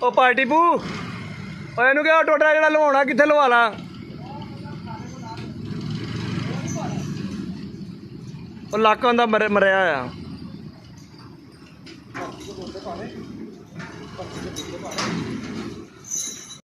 ਉਹ ਪਾਰਟੀ ਪੂ ਓਏ ਇਹਨੂੰ ਕਿਹਾ ਟੋਟਾ ਜਿਹੜਾ ਲਵਾਉਣਾ ਕਿੱਥੇ ਲਵਾ ਲਾ। ਉਹ ਲੱਕ ਹੁੰਦਾ ਮਰਿਆ ਆ।